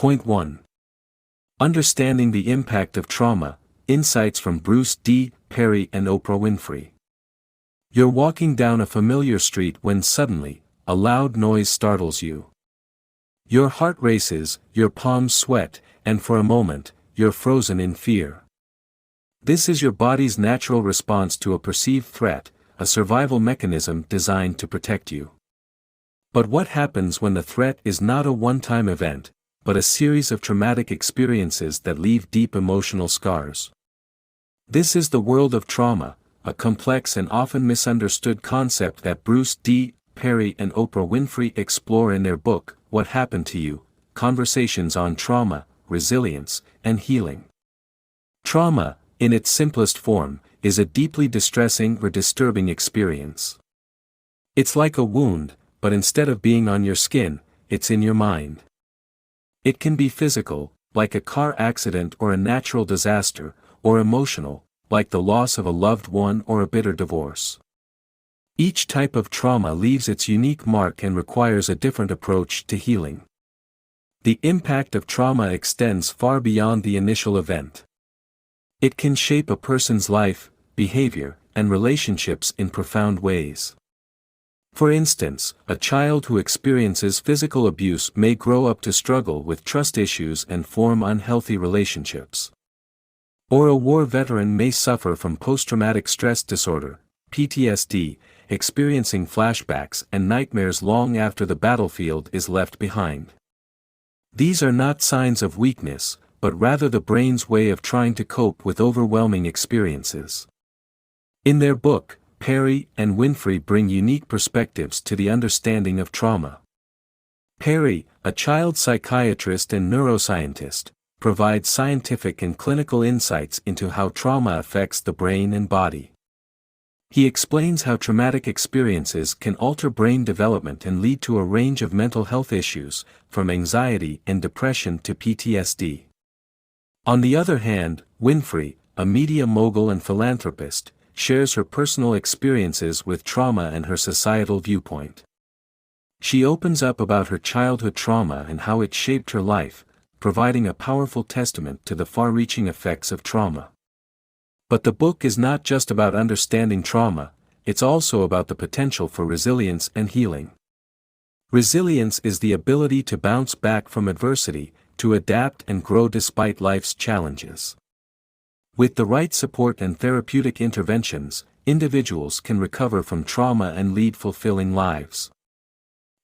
Point 1. Understanding the impact of trauma, insights from Bruce D. Perry and Oprah Winfrey. You're walking down a familiar street when suddenly, a loud noise startles you. Your heart races, your palms sweat, and for a moment, you're frozen in fear. This is your body's natural response to a perceived threat, a survival mechanism designed to protect you. But what happens when the threat is not a one-time event, but a series of traumatic experiences that leave deep emotional scars? This is the world of trauma, a complex and often misunderstood concept that Bruce D. Perry and Oprah Winfrey explore in their book, What Happened to You? Conversations on Trauma, Resilience, and Healing. Trauma, in its simplest form, is a deeply distressing or disturbing experience. It's like a wound, but instead of being on your skin, it's in your mind. It can be physical, like a car accident or a natural disaster, or emotional, like the loss of a loved one or a bitter divorce. Each type of trauma leaves its unique mark and requires a different approach to healing. The impact of trauma extends far beyond the initial event. It can shape a person's life, behavior, and relationships in profound ways. For instance, a child who experiences physical abuse may grow up to struggle with trust issues and form unhealthy relationships. Or a war veteran may suffer from post-traumatic stress disorder, PTSD, experiencing flashbacks and nightmares long after the battlefield is left behind. These are not signs of weakness, but rather the brain's way of trying to cope with overwhelming experiences. In their book, Perry and Winfrey bring unique perspectives to the understanding of trauma. Perry, a child psychiatrist and neuroscientist, provides scientific and clinical insights into how trauma affects the brain and body. He explains how traumatic experiences can alter brain development and lead to a range of mental health issues, from anxiety and depression to PTSD. On the other hand, Winfrey, a media mogul and philanthropist, shares her personal experiences with trauma and her societal viewpoint. She opens up about her childhood trauma and how it shaped her life, providing a powerful testament to the far-reaching effects of trauma. But the book is not just about understanding trauma, it's also about the potential for resilience and healing. Resilience is the ability to bounce back from adversity, to adapt and grow despite life's challenges. With the right support and therapeutic interventions, individuals can recover from trauma and lead fulfilling lives.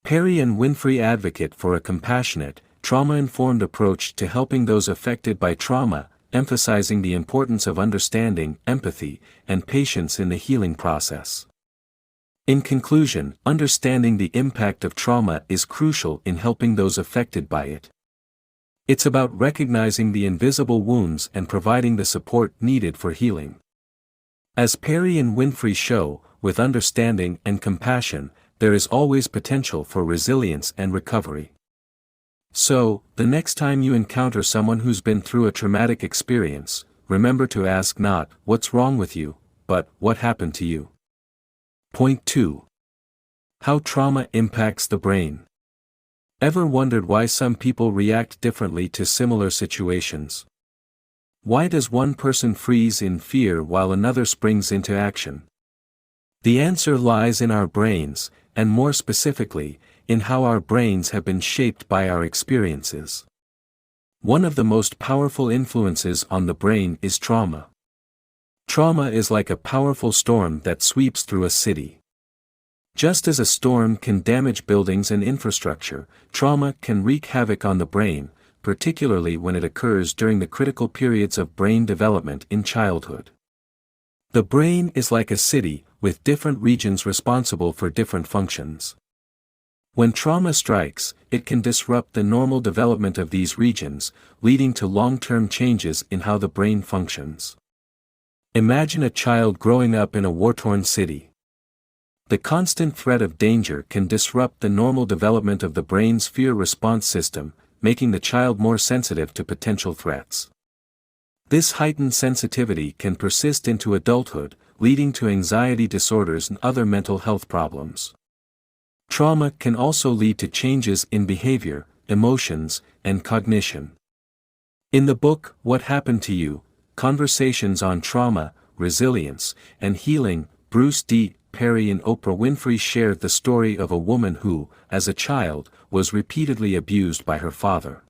Perry and Winfrey advocate for a compassionate, trauma-informed approach to helping those affected by trauma, emphasizing the importance of understanding, empathy, and patience in the healing process. In conclusion, understanding the impact of trauma is crucial in helping those affected by it. It's about recognizing the invisible wounds and providing the support needed for healing. As Perry and Winfrey show, with understanding and compassion, there is always potential for resilience and recovery. So, the next time you encounter someone who's been through a traumatic experience, remember to ask not, "What's wrong with you?" but, "What happened to you?" Point 2. How trauma impacts the brain. Ever wondered why some people react differently to similar situations? Why does one person freeze in fear while another springs into action? The answer lies in our brains, and more specifically, in how our brains have been shaped by our experiences. One of the most powerful influences on the brain is trauma. Trauma is like a powerful storm that sweeps through a city. Just as a storm can damage buildings and infrastructure, trauma can wreak havoc on the brain, particularly when it occurs during the critical periods of brain development in childhood. The brain is like a city, with different regions responsible for different functions. When trauma strikes, it can disrupt the normal development of these regions, leading to long-term changes in how the brain functions. Imagine a child growing up in a war-torn city. The constant threat of danger can disrupt the normal development of the brain's fear response system, making the child more sensitive to potential threats. This heightened sensitivity can persist into adulthood, leading to anxiety disorders and other mental health problems. Trauma can also lead to changes in behavior, emotions, and cognition. In the book, What Happened to You? Conversations on Trauma, Resilience, and Healing, Bruce D. Perry and Oprah Winfrey shared the story of a woman who, as a child, was repeatedly abused by her father.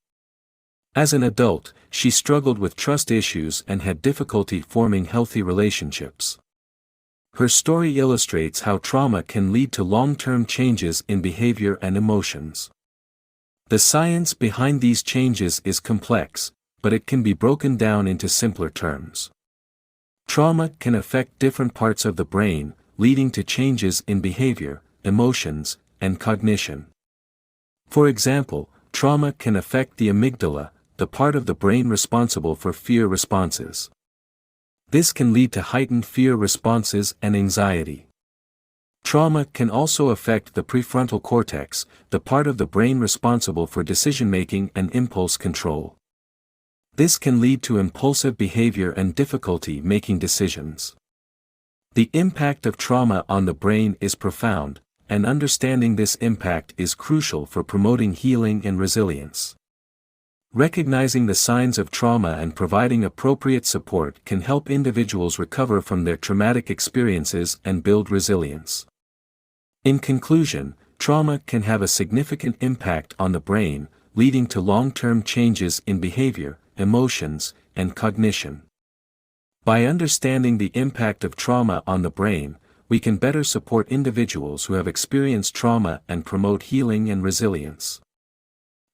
As an adult, she struggled with trust issues and had difficulty forming healthy relationships. Her story illustrates how trauma can lead to long-term changes in behavior and emotions. The science behind these changes is complex, but it can be broken down into simpler terms. Trauma can affect different parts of the brain, leading to changes in behavior, emotions, and cognition. For example, trauma can affect the amygdala, the part of the brain responsible for fear responses. This can lead to heightened fear responses and anxiety. Trauma can also affect the prefrontal cortex, the part of the brain responsible for decision-making and impulse control. This can lead to impulsive behavior and difficulty making decisions. The impact of trauma on the brain is profound, and understanding this impact is crucial for promoting healing and resilience. Recognizing the signs of trauma and providing appropriate support can help individuals recover from their traumatic experiences and build resilience. In conclusion, trauma can have a significant impact on the brain, leading to long-term changes in behavior, emotions, and cognition. By understanding the impact of trauma on the brain, we can better support individuals who have experienced trauma and promote healing and resilience.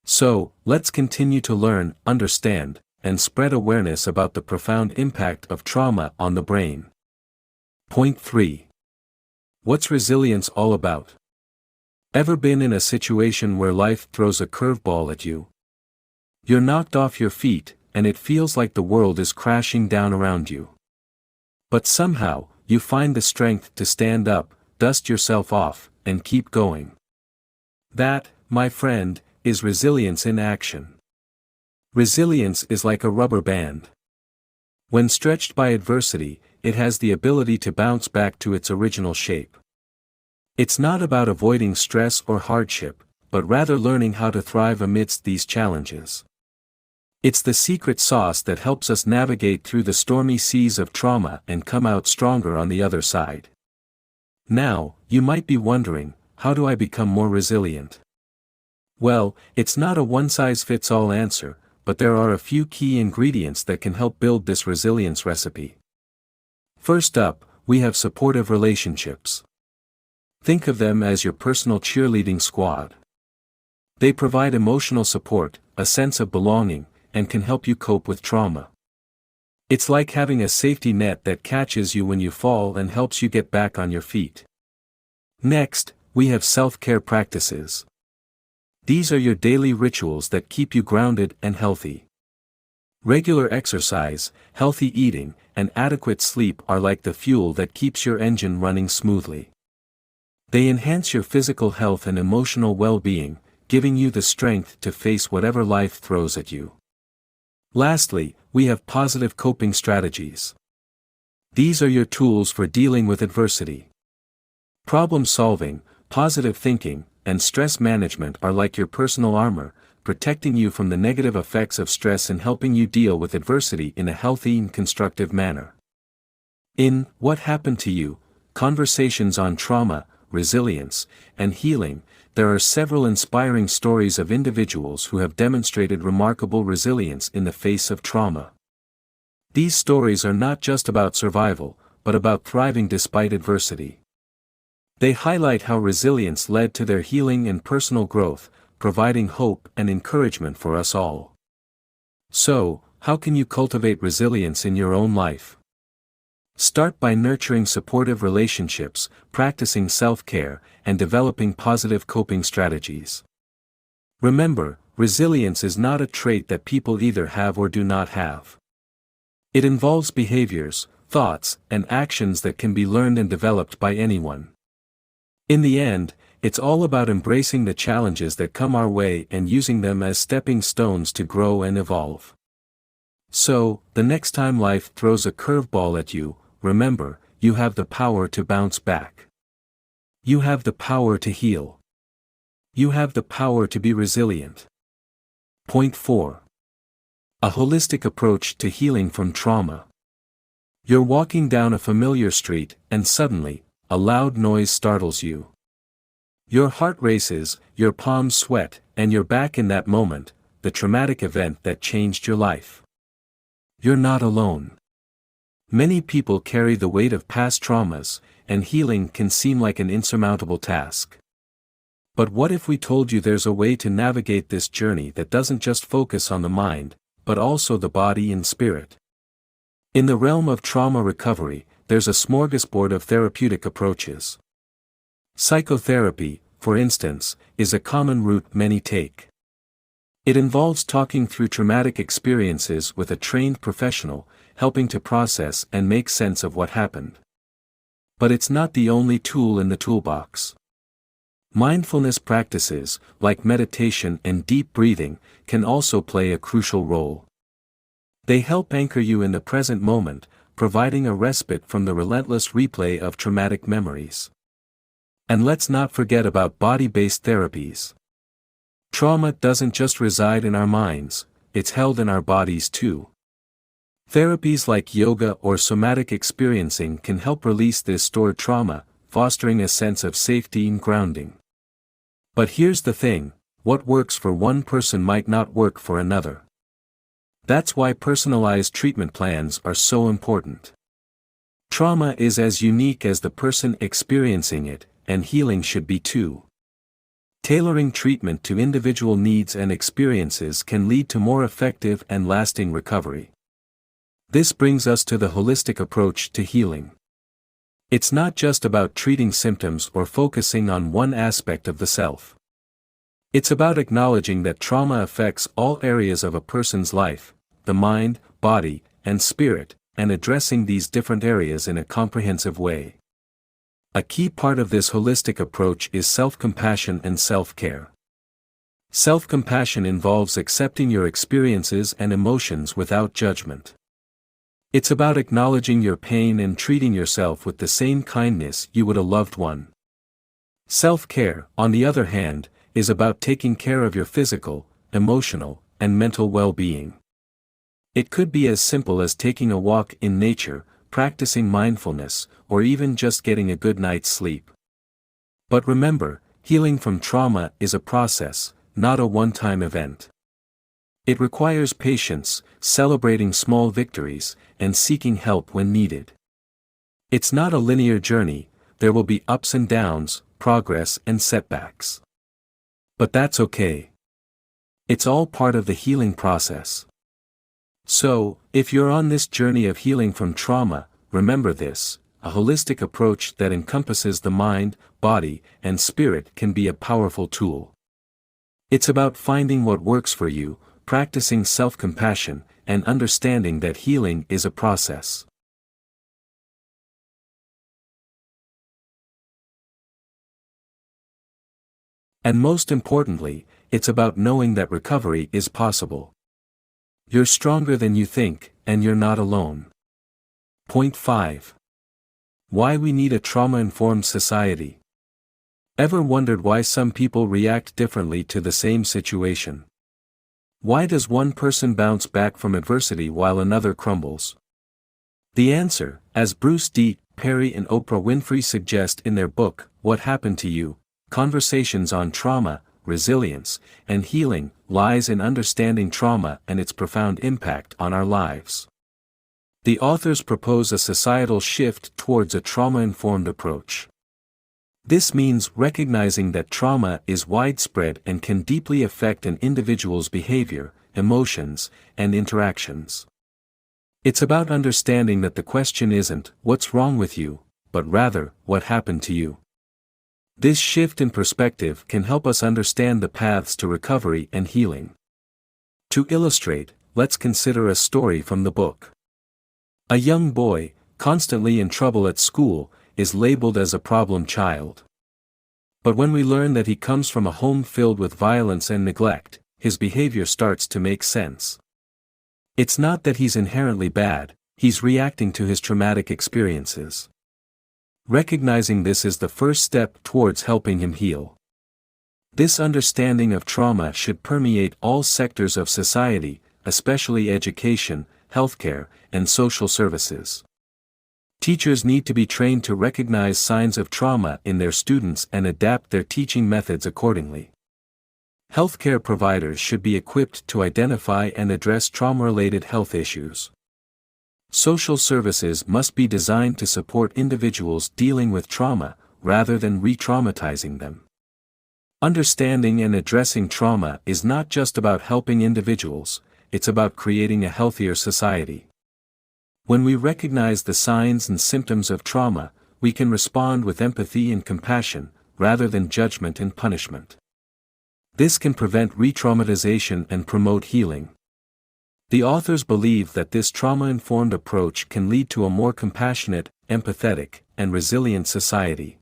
So, let's continue to learn, understand, and spread awareness about the profound impact of trauma on the brain. Point 3. What's resilience all about? Ever been in a situation where life throws a curveball at you? You're knocked off your feet, and it feels like the world is crashing down around you. But somehow, you find the strength to stand up, dust yourself off, and keep going. That, my friend, is resilience in action. Resilience is like a rubber band. When stretched by adversity, it has the ability to bounce back to its original shape. It's not about avoiding stress or hardship, but rather learning how to thrive amidst these challenges. It's the secret sauce that helps us navigate through the stormy seas of trauma and come out stronger on the other side. Now, you might be wondering, how do I become more resilient? Well, it's not a one-size-fits-all answer, but there are a few key ingredients that can help build this resilience recipe. First up, we have supportive relationships. Think of them as your personal cheerleading squad. They provide emotional support, a sense of belonging, and can help you cope with trauma. It's like having a safety net that catches you when you fall and helps you get back on your feet. Next, we have self-care practices. These are your daily rituals that keep you grounded and healthy. Regular exercise, healthy eating, and adequate sleep are like the fuel that keeps your engine running smoothly. They enhance your physical health and emotional well-being, giving you the strength to face whatever life throws at you. Lastly, we have positive coping strategies. These are your tools for dealing with adversity. Problem solving, positive thinking, and stress management are like your personal armor, protecting you from the negative effects of stress and helping you deal with adversity in a healthy and constructive manner. In What Happened to You? Conversations on Trauma, Resilience, and Healing, there are several inspiring stories of individuals who have demonstrated remarkable resilience in the face of trauma. These stories are not just about survival, but about thriving despite adversity. They highlight how resilience led to their healing and personal growth, providing hope and encouragement for us all. So, how can you cultivate resilience in your own life? Start by nurturing supportive relationships, practicing self-care, and developing positive coping strategies. Remember, resilience is not a trait that people either have or do not have. It involves behaviors, thoughts, and actions that can be learned and developed by anyone. In the end, it's all about embracing the challenges that come our way and using them as stepping stones to grow and evolve. So, the next time life throws a curveball at you, remember, you have the power to bounce back. You have the power to heal. You have the power to be resilient. Point 4. A holistic approach to healing from trauma. You're walking down a familiar street and suddenly, a loud noise startles you. Your heart races, your palms sweat, and you're back in that moment, the traumatic event that changed your life. You're not alone. Many people carry the weight of past traumas, and healing can seem like an insurmountable task. But what if we told you there's a way to navigate this journey that doesn't just focus on the mind, but also the body and spirit? In the realm of trauma recovery, there's a smorgasbord of therapeutic approaches. Psychotherapy, for instance, is a common route many take. It involves talking through traumatic experiences with a trained professional, helping to process and make sense of what happened. But it's not the only tool in the toolbox. Mindfulness practices, like meditation and deep breathing, can also play a crucial role. They help anchor you in the present moment, providing a respite from the relentless replay of traumatic memories. And let's not forget about body-based therapies. Trauma doesn't just reside in our minds, it's held in our bodies too. Therapies like yoga or somatic experiencing can help release this stored trauma, fostering a sense of safety and grounding. But here's the thing, what works for one person might not work for another. That's why personalized treatment plans are so important. Trauma is as unique as the person experiencing it, and healing should be too. Tailoring treatment to individual needs and experiences can lead to more effective and lasting recovery. This brings us to the holistic approach to healing. It's not just about treating symptoms or focusing on one aspect of the self. It's about acknowledging that trauma affects all areas of a person's life, the mind, body, and spirit, and addressing these different areas in a comprehensive way. A key part of this holistic approach is self-compassion and self-care. Self-compassion involves accepting your experiences and emotions without judgment. It's about acknowledging your pain and treating yourself with the same kindness you would a loved one. Self-care, on the other hand, is about taking care of your physical, emotional, and mental well-being. It could be as simple as taking a walk in nature, practicing mindfulness, or even just getting a good night's sleep. But remember, healing from trauma is a process, not a one-time event. It requires patience, celebrating small victories, and seeking help when needed. It's not a linear journey, there will be ups and downs, progress and setbacks. But that's okay. It's all part of the healing process. So, if you're on this journey of healing from trauma, remember this, a holistic approach that encompasses the mind, body, and spirit can be a powerful tool. It's about finding what works for you, practicing self-compassion, and understanding that healing is a process. And most importantly, it's about knowing that recovery is possible. You're stronger than you think, and you're not alone. Point 5. Why we need a trauma-informed society. Ever wondered why some people react differently to the same situation? Why does one person bounce back from adversity while another crumbles? The answer, as Bruce D. Perry and Oprah Winfrey suggest in their book, What Happened to You? Conversations on Trauma, Resilience, and Healing, lies in understanding trauma and its profound impact on our lives. The authors propose a societal shift towards a trauma-informed approach. This means recognizing that trauma is widespread and can deeply affect an individual's behavior, emotions, and interactions. It's about understanding that the question isn't, what's wrong with you, but rather, what happened to you? This shift in perspective can help us understand the paths to recovery and healing. To illustrate, let's consider a story from the book. A young boy, constantly in trouble at school, is labeled as a problem child. But when we learn that he comes from a home filled with violence and neglect, his behavior starts to make sense. It's not that he's inherently bad, he's reacting to his traumatic experiences. Recognizing this is the first step towards helping him heal. This understanding of trauma should permeate all sectors of society, especially education, healthcare, and social services. Teachers need to be trained to recognize signs of trauma in their students and adapt their teaching methods accordingly. Healthcare providers should be equipped to identify and address trauma-related health issues. Social services must be designed to support individuals dealing with trauma, rather than re-traumatizing them. Understanding and addressing trauma is not just about helping individuals, it's about creating a healthier society. When we recognize the signs and symptoms of trauma, we can respond with empathy and compassion, rather than judgment and punishment. This can prevent re-traumatization and promote healing. The authors believe that this trauma-informed approach can lead to a more compassionate, empathetic, and resilient society.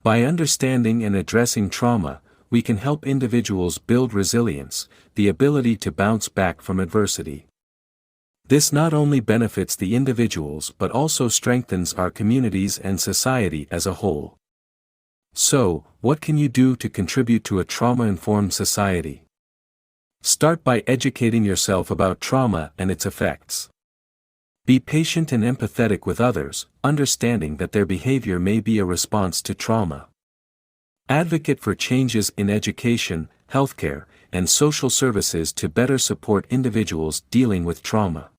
By understanding and addressing trauma, we can help individuals build resilience, the ability to bounce back from adversity. This not only benefits the individuals but also strengthens our communities and society as a whole. So, what can you do to contribute to a trauma-informed society? Start by educating yourself about trauma and its effects. Be patient and empathetic with others, understanding that their behavior may be a response to trauma. Advocate for changes in education, healthcare, and social services to better support individuals dealing with trauma.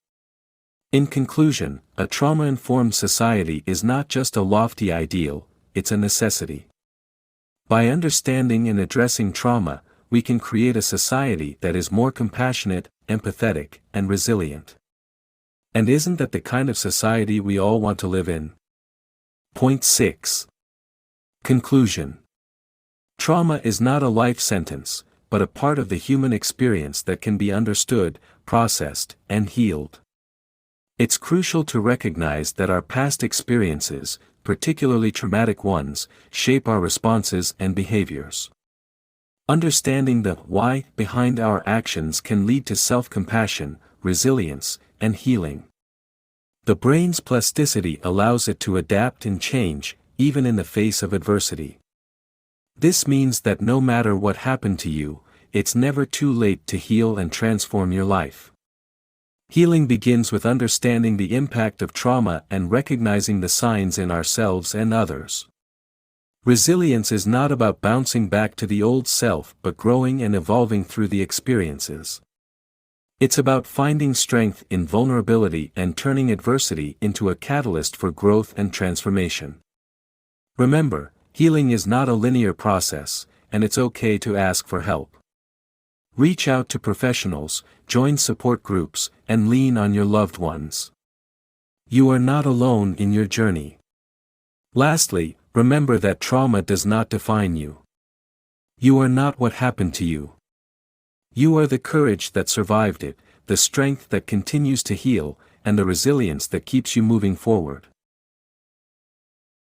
In conclusion, a trauma-informed society is not just a lofty ideal, it's a necessity. By understanding and addressing trauma, we can create a society that is more compassionate, empathetic, and resilient. And isn't that the kind of society we all want to live in? Point 6. Conclusion. Trauma is not a life sentence, but a part of the human experience that can be understood, processed, and healed. It's crucial to recognize that our past experiences, particularly traumatic ones, shape our responses and behaviors. Understanding the why behind our actions can lead to self-compassion, resilience, and healing. The brain's plasticity allows it to adapt and change, even in the face of adversity. This means that no matter what happened to you, it's never too late to heal and transform your life. Healing begins with understanding the impact of trauma and recognizing the signs in ourselves and others. Resilience is not about bouncing back to the old self but growing and evolving through the experiences. It's about finding strength in vulnerability and turning adversity into a catalyst for growth and transformation. Remember, healing is not a linear process, and it's okay to ask for help. Reach out to professionals, join support groups, and lean on your loved ones. You are not alone in your journey. Lastly, remember that trauma does not define you. You are not what happened to you. You are the courage that survived it, the strength that continues to heal, and the resilience that keeps you moving forward.